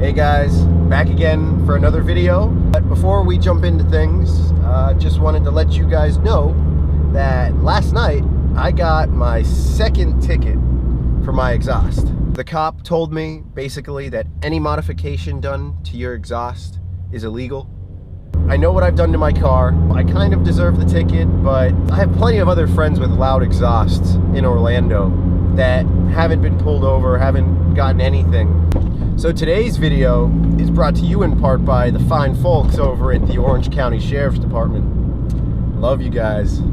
Hey guys, back again for another video. But before we jump into things, just wanted to let you guys know that last night I got my second ticket for my exhaust. The cop told me basically that any modification done to your exhaust is illegal. I know what I've done to my car. I kind of deserve the ticket, but I have plenty of other friends with loud exhausts in Orlando that haven't been pulled over, haven't gotten anything. So today's video is brought to you in part by the fine folks over at the Orange County Sheriff's Department. Love you guys. Look,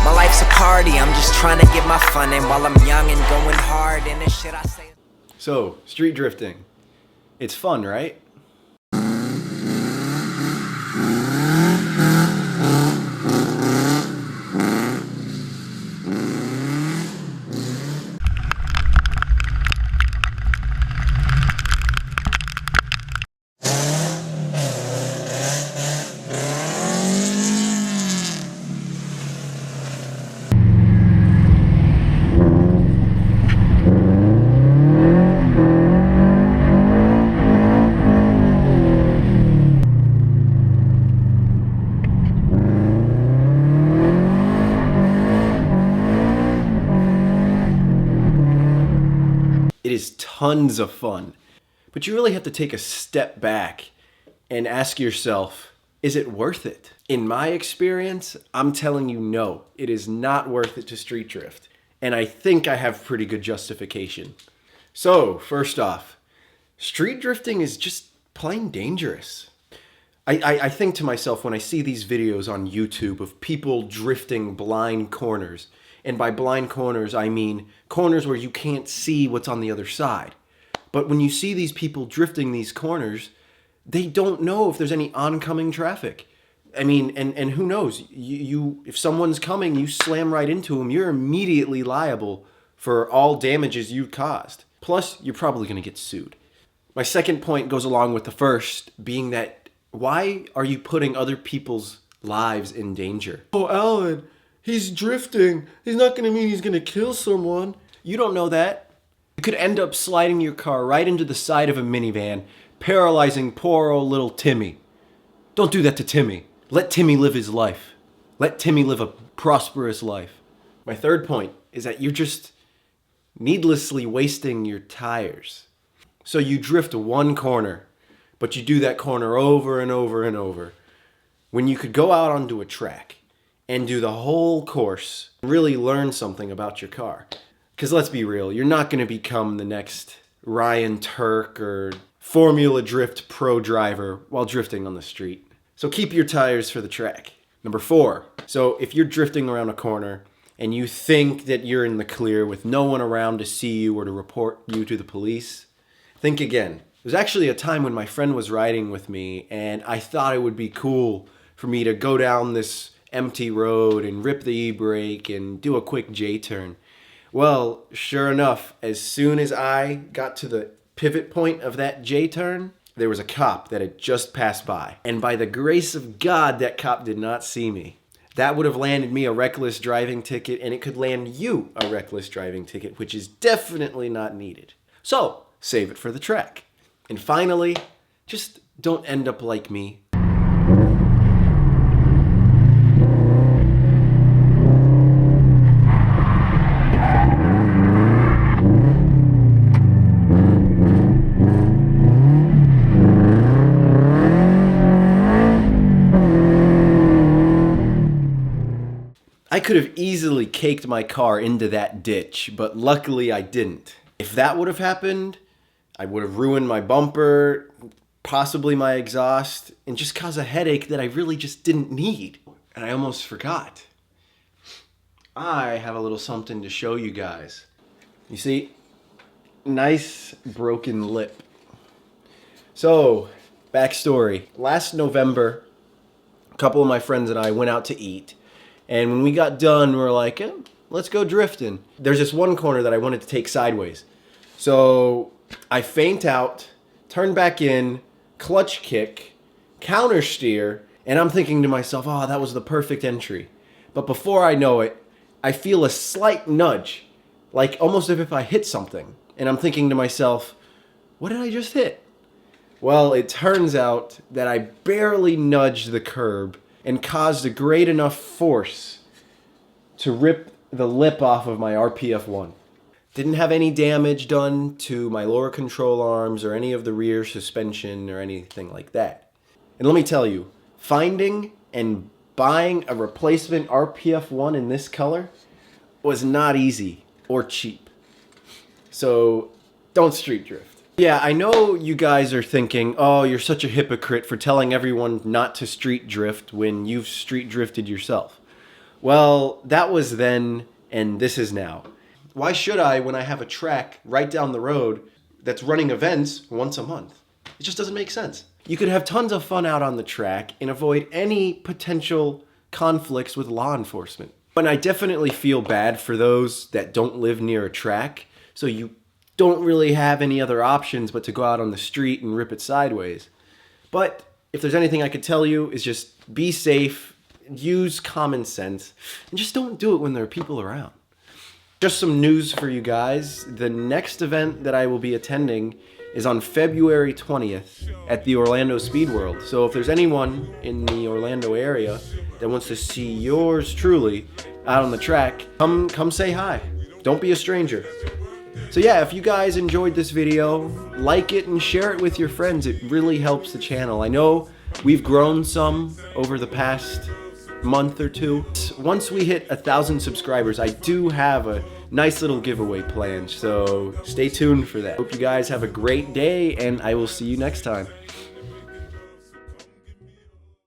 my life's a party, I'm just trying to get my fun in while I'm young and going hard and the shit I say. So, street drifting. It's fun, right? It is tons of fun, but you really have to take a step back and ask yourself, is it worth it? In my experience, I'm telling you no, it is not worth it to street drift. And I think I have pretty good justification. So, first off, street drifting is just plain dangerous. I think to myself when I see these videos on YouTube of people drifting blind corners, and by blind corners, I mean corners where you can't see what's on the other side. But when you see these people drifting these corners, they don't know if there's any oncoming traffic. I mean, and who knows? If someone's coming, you slam right into them, you're immediately liable for all damages you caused. Plus, you're probably going to get sued. My second point goes along with the first, being that why are you putting other people's lives in danger? Oh, Alan, he's drifting. He's not going to mean he's going to kill someone. You don't know that. You could end up sliding your car right into the side of a minivan, paralyzing poor old little Timmy. Don't do that to Timmy. Let Timmy live his life. Let Timmy live a prosperous life. My third point is that you're just needlessly wasting your tires. So you drift one corner, but you do that corner over and over and over, when you could go out onto a track and do the whole course, really learn something about your car. Because let's be real, you're not going to become the next Ryan Turk or Formula Drift pro driver while drifting on the street. So keep your tires for the track. Number 4, so if you're drifting around a corner and you think that you're in the clear with no one around to see you or to report you to the police, think again. There's actually a time when my friend was riding with me and I thought it would be cool for me to go down this empty road and rip the e-brake and do a quick J-turn. Well, sure enough, as soon as I got to the pivot point of that J-turn, there was a cop that had just passed by. And by the grace of God, that cop did not see me. That would have landed me a reckless driving ticket, and it could land you a reckless driving ticket, which is definitely not needed. So, save it for the track. And finally, just don't end up like me. I could have easily caked my car into that ditch, but luckily I didn't. If that would have happened, I would have ruined my bumper, possibly my exhaust, and just caused a headache that I really just didn't need. And I almost forgot. I have a little something to show you guys. You see, nice broken lip. So, backstory. Last November, a couple of my friends and I went out to eat. And when we got done, we were like, let's go drifting. There's this one corner that I wanted to take sideways. So I feint out, turn back in, clutch kick, counter steer, and I'm thinking to myself, oh, that was the perfect entry. But before I know it, I feel a slight nudge, like almost as if I hit something. And I'm thinking to myself, what did I just hit? Well, it turns out that I barely nudged the curb and caused a great enough force to rip the lip off of my RPF1. Didn't have any damage done to my lower control arms or any of the rear suspension or anything like that. And let me tell you, finding and buying a replacement RPF1 in this color was not easy or cheap. So don't street drift. Yeah, I know you guys are thinking, oh, you're such a hypocrite for telling everyone not to street drift when you've street drifted yourself. Well, that was then, and this is now. Why should I when I have a track right down the road that's running events once a month? It just doesn't make sense. You could have tons of fun out on the track and avoid any potential conflicts with law enforcement. And I definitely feel bad for those that don't live near a track, so you don't really have any other options but to go out on the street and rip it sideways. But if there's anything I could tell you is just be safe, use common sense, and just don't do it when there are people around. Just some news for you guys. The next event that I will be attending is on February 20th at the Orlando Speed World. So if there's anyone in the Orlando area that wants to see yours truly out on the track, come say hi. Don't be a stranger. So yeah, if you guys enjoyed this video, like it and share it with your friends. It really helps the channel. I know we've grown some over the past month or two. Once we hit 1,000 subscribers, I do have a nice little giveaway planned, so stay tuned for that. Hope you guys have a great day, and I will see you next time.